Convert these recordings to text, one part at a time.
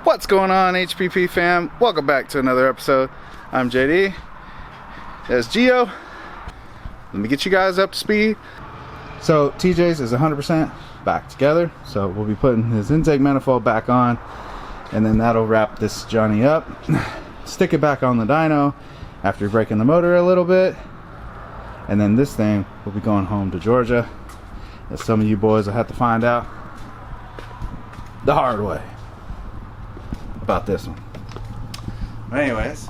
What's going on, HPP fam? Welcome back to another episode. I'm JD. There's Gio. Let me get you guys up to speed. So TJ's is 100% back together. So we'll be putting his intake manifold back on, and then that'll wrap this Johnny up. Stick it back on the dyno after breaking the motor a little bit. And then this thing will be going home to Georgia, as some of you boys will have to find out the hard way about this one. But anyways,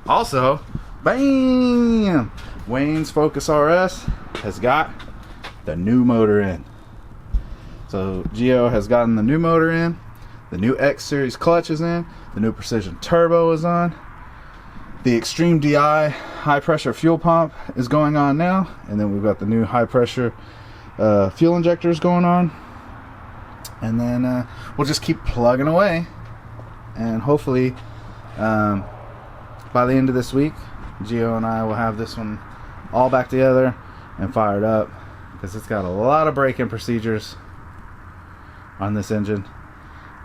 also, bam! Wayne's Focus RS has got the new motor in. So Gio has gotten the new motor in, the new X series clutch is in, the new precision turbo is on, the Extreme DI high pressure fuel pump is going on now, and then we've got the new high pressure fuel injectors going on, and then we'll just keep plugging away, and hopefully by the end of this week Gio and I will have this one all back together and fired up, because it's got a lot of braking procedures on this engine,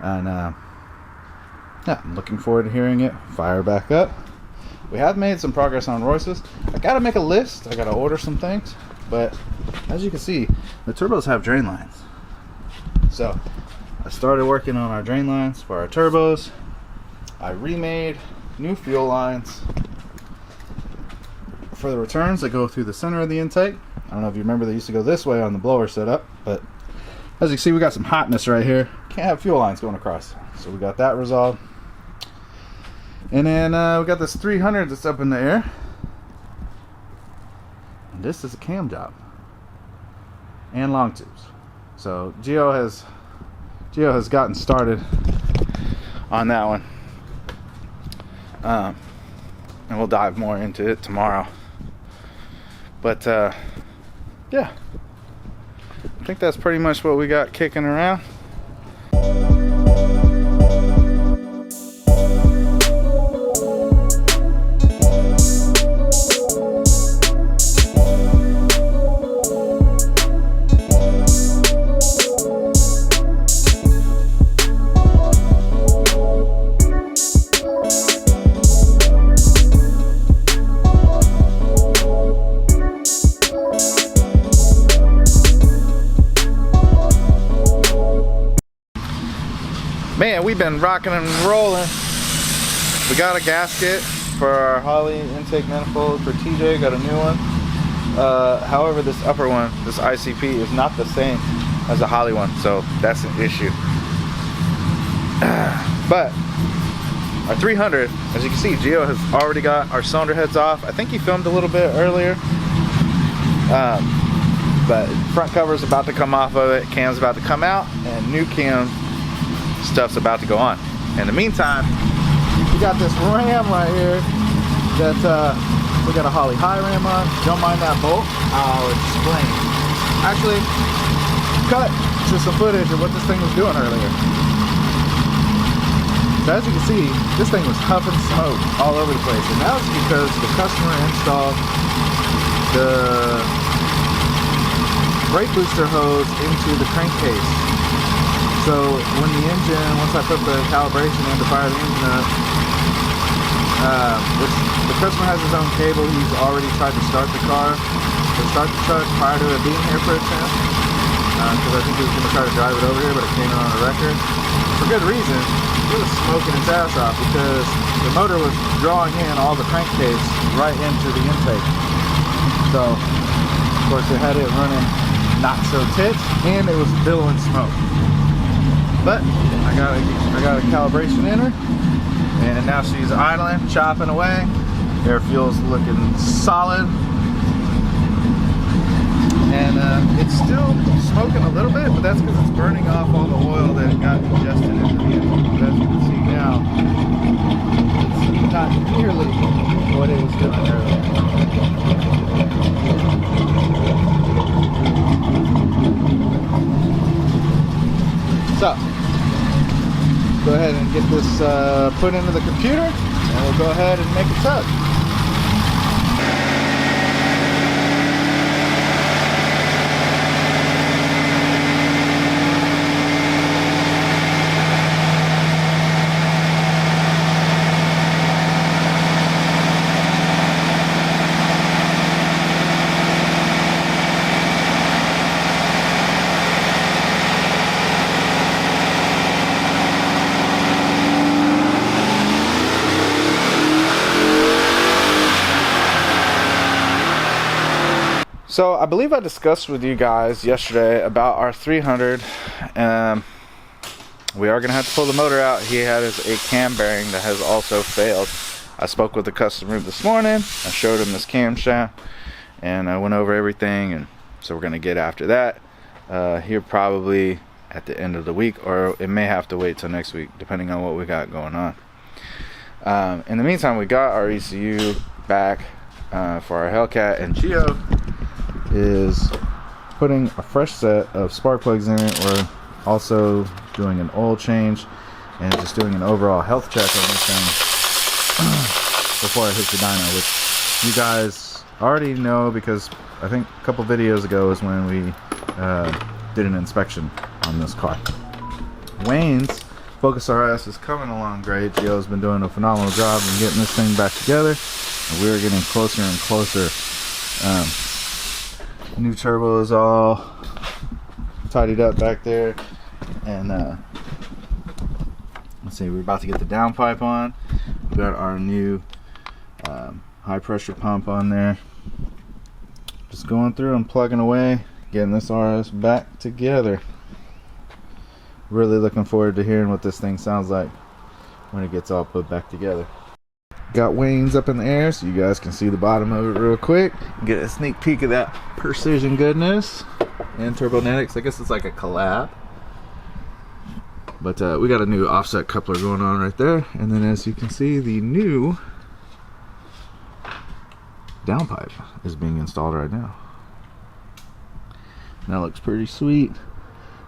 and yeah, I'm looking forward to hearing it fire back up. We have made some progress on Royce's. I gotta make a list, I gotta order some things, but as you can see, the turbos have drain lines. So I started working on our drain lines for our turbos. I remade new fuel lines for the returns that go through the center of the intake. I don't know if you remember, they used to go this way on the blower setup, but as you can see, we got some hotness right here. Can't have fuel lines going across. So we got that resolved. And then we got this 300 that's up in the air. And this is a cam job. And long tubes. So Gio has gotten started on that one. And we'll dive more into it tomorrow. But yeah, I think that's pretty much what we got kicking around. Man, we've been rocking and rolling. We got a gasket for our Holley intake manifold for TJ, got a new one. However, this upper one, this ICP, is not the same as the Holley one, so that's an issue. But our 300, as you can see, Gio has already got our cylinder heads off. I think he filmed a little bit earlier. But front cover's about to come off of it, cam's about to come out, and new cam stuff's about to go on. In the meantime, we got this ram right here that we got a Holley high ram on. Don't mind that bolt, I'll explain. Actually, cut to some footage of what this thing was doing earlier. So as you can see, this thing was huffing smoke all over the place, and that was because the customer installed the brake booster hose into the crankcase. So when the engine, once I put the calibration in to fire the engine up, the customer has his own cable. He's already tried to start the car, to start the truck prior to it being here for a test, because I think he was going to try to drive it over here, but it came in on a record. For good reason. It was smoking its ass off because the motor was drawing in all the crankcase right into the intake. So, of course, it had it running not so tits, and it was billowing smoke. But I got a calibration in her, and now she's idling, chopping away. Air fuel's looking solid, and it's still smoking a little bit, but that's because it's burning off all the oil that got ingested into the engine. But as you can see now, it's not nearly what it was doing earlier. So, go ahead and get this put into the computer, and we'll go ahead and make it tug. So I believe I discussed with you guys yesterday about our 300. We are gonna have to pull the motor out. He has a cam bearing that has also failed. I spoke with the customer this morning. I showed him this camshaft and I went over everything, and so we're gonna get after that here probably at the end of the week, or it may have to wait till next week depending on what we got going on. In the meantime, we got our ECU back for our Hellcat, and Gio is putting a fresh set of spark plugs in it. We're also doing an oil change and just doing an overall health check on this thing before I hit the dyno, which you guys already know because I think a couple videos ago is when we did an inspection on this car. Wayne's Focus RS is coming along great. Gio's been doing a phenomenal job in getting this thing back together, and we're getting closer and closer. New turbo is all tidied up back there, and let's see, we're about to get the downpipe on. We got our new high pressure pump on there. Just going through and plugging away, getting this RS back together. Really looking forward to hearing what this thing sounds like when it gets all put back together. Got Wayne's up in the air so you guys can see the bottom of it real quick. Get a sneak peek of that precision goodness and Turbonetics. I guess it's like a collab. But we got a new offset coupler going on right there. And then as you can see, the new downpipe is being installed right now. That looks pretty sweet.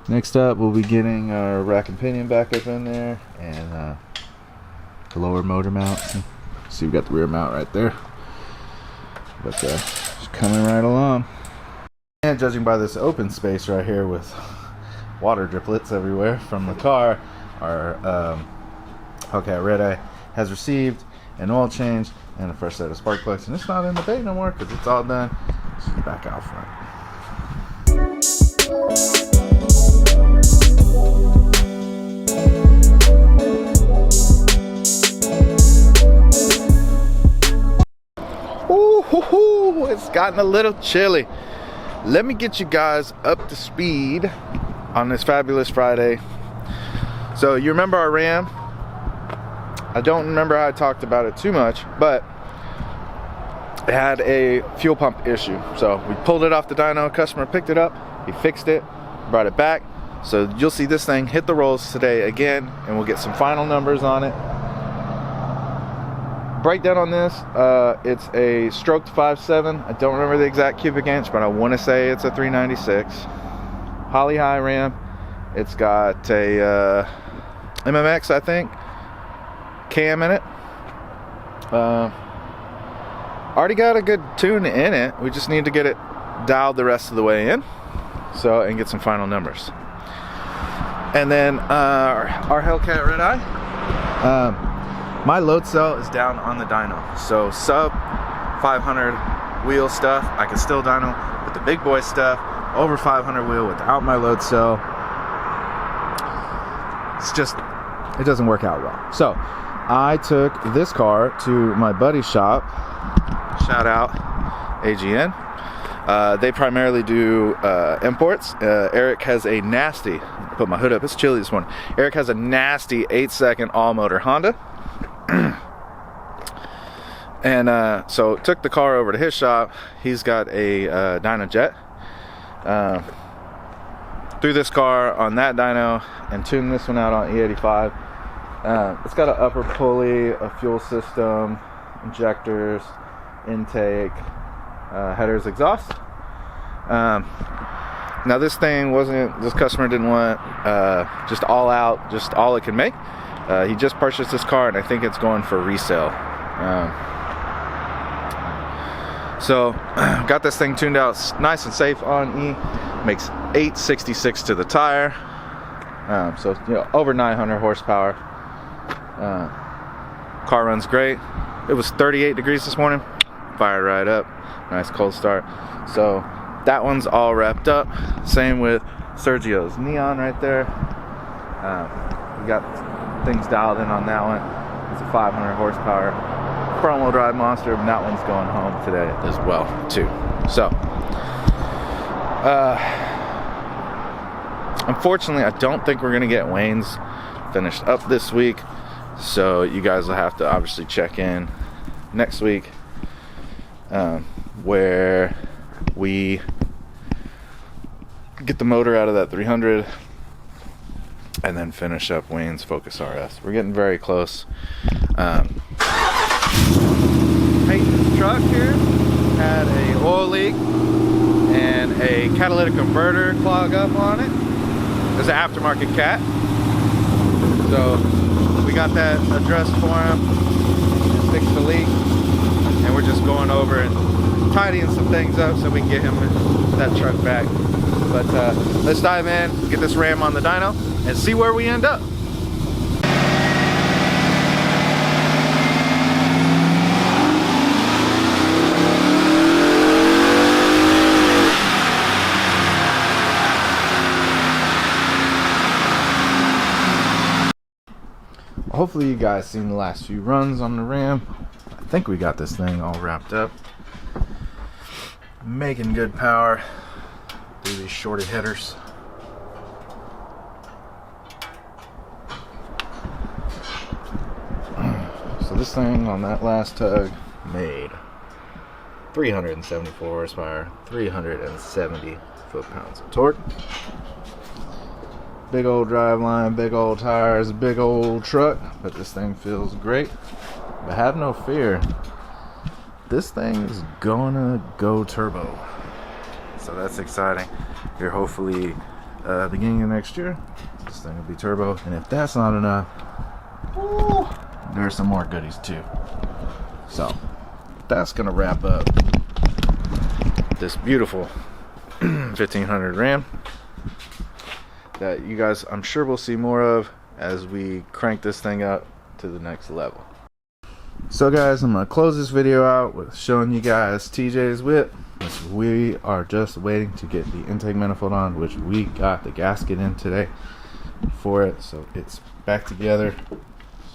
Next up, we'll be getting our rack and pinion back up in there, and the lower motor mount. See, we got the rear mount right there. But just coming right along. And judging by this open space right here with water driplets everywhere from the car, our Hellcat Red Eye has received an oil change and a fresh set of spark plugs. And it's not in the bay no more because it's all done. It's just back out front. Ooh, it's gotten a little chilly. Let me get you guys up to speed on this fabulous Friday. So you remember our Ram? I don't remember how I talked about it too much, but it had a fuel pump issue. So we pulled it off the dyno, customer picked it up, he fixed it, brought it back. So you'll see this thing hit the rolls today again, and we'll get some final numbers on it. Breakdown on this, it's a stroked 5.7. I don't remember the exact cubic inch, but I want to say it's a 396. Holly High Ram. It's got a MMX, I think, cam in it. Already got a good tune in it. We just need to get it dialed the rest of the way in, so and get some final numbers. And then our Hellcat Red Eye. My load cell is down on the dyno, so sub 500 wheel stuff I can still dyno, but the big boy stuff over 500 wheel without my load cell, it's just, it doesn't work out well. So I took this car to my buddy's shop, shout out AGN. They primarily do imports. Eric has a nasty, put my hood up, it's chilly this morning. Eric has a nasty 8-second all motor Honda. And so took the car over to his shop. He's got a dyno jet. Threw this car on that dyno and tuned this one out on E85. It's got an upper pulley, a fuel system, injectors, intake, headers, exhaust. Now this thing wasn't, this customer didn't want just all out, just all it can make. He just purchased this car and I think it's going for resale. So got this thing tuned out nice and safe on E. Makes 866 to the tire. So you know, over 900 horsepower. Car runs great. It was 38 degrees this morning. Fired right up. Nice cold start. So that one's all wrapped up. Same with Sergio's Neon right there. We got things dialed in on that one. It's a 500 horsepower front wheel drive monster, and that one's going home today as well too. So Unfortunately, I don't think we're gonna get Wayne's finished up this week, so you guys will have to obviously check in next week, where we get the motor out of that 300 and then finish up Wayne's Focus RS. We're getting very close. Peyton's truck here had a oil leak and a catalytic converter clog up on it. It's an aftermarket cat. So we got that addressed for him, fixed the leak, and we're just going over and tidying some things up so we can get him that truck back. But let's dive in, get this Ram on the dyno, and see where we end up. Hopefully you guys seen the last few runs on the Ram. I think we got this thing all wrapped up. Making good power through these shorty headers. So this thing on that last tug made 374 horsepower, 370 foot-pounds of torque. Big old drive line, big old tires, big old truck, but this thing feels great. But have no fear, this thing is gonna go turbo, so that's exciting. Here hopefully beginning of next year, this thing will be turbo. And if that's not enough, woo, there's some more goodies too. So that's gonna wrap up this beautiful 1500 Ram that you guys, I'm sure, will see more of as we crank this thing up to the next level. So guys, I'm gonna close this video out with showing you guys TJ's whip, which we are just waiting to get the intake manifold on, which we got the gasket in today for it, so it's back together,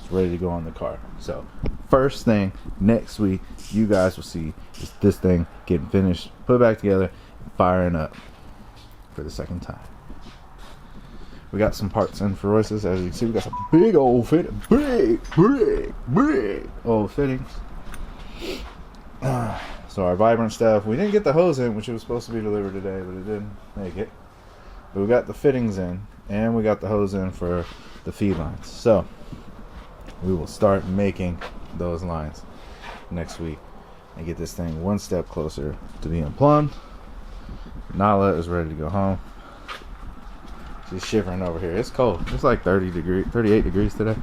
it's ready to go on the car. So first thing next week you guys will see is this thing getting finished, put back together, and firing up for the second time. We got some parts in for Royce's. As you can see, we got some big old fittings. Big old fittings. So our vibrant stuff, we didn't get the hose in, which it was supposed to be delivered today, but it didn't make it. But we got the fittings in, and we got the hose in for the feed lines. So we will start making those lines next week and get this thing one step closer to being plumbed. Nala is ready to go home. She's shivering over here. It's cold. It's like 38 degrees today.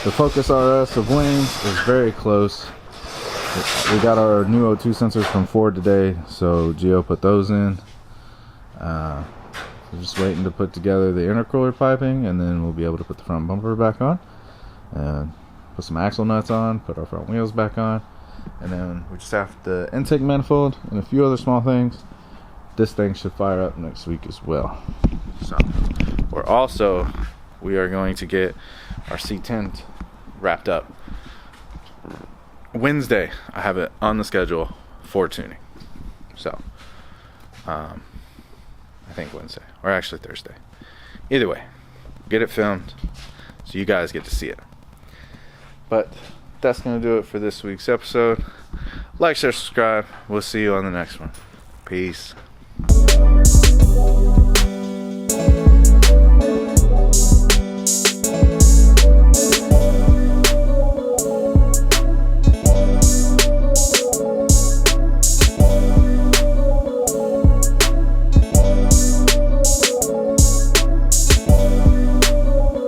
The Focus RS of Wayne's is very close. We got our new O2 sensors from Ford today, so Gio put those in. We're just waiting to put together the intercooler piping, and then we'll be able to put the front bumper back on, and put some axle nuts on, put our front wheels back on. And then we just have the intake manifold and a few other small things. This thing should fire up next week as well. So we are going to get our C10 wrapped up Wednesday. I have it on the schedule for tuning. So I think Wednesday, or actually Thursday. Either way, get it filmed so you guys get to see it. But that's going to do it for this week's episode. Like, share, subscribe. We'll see you on the next one. Peace.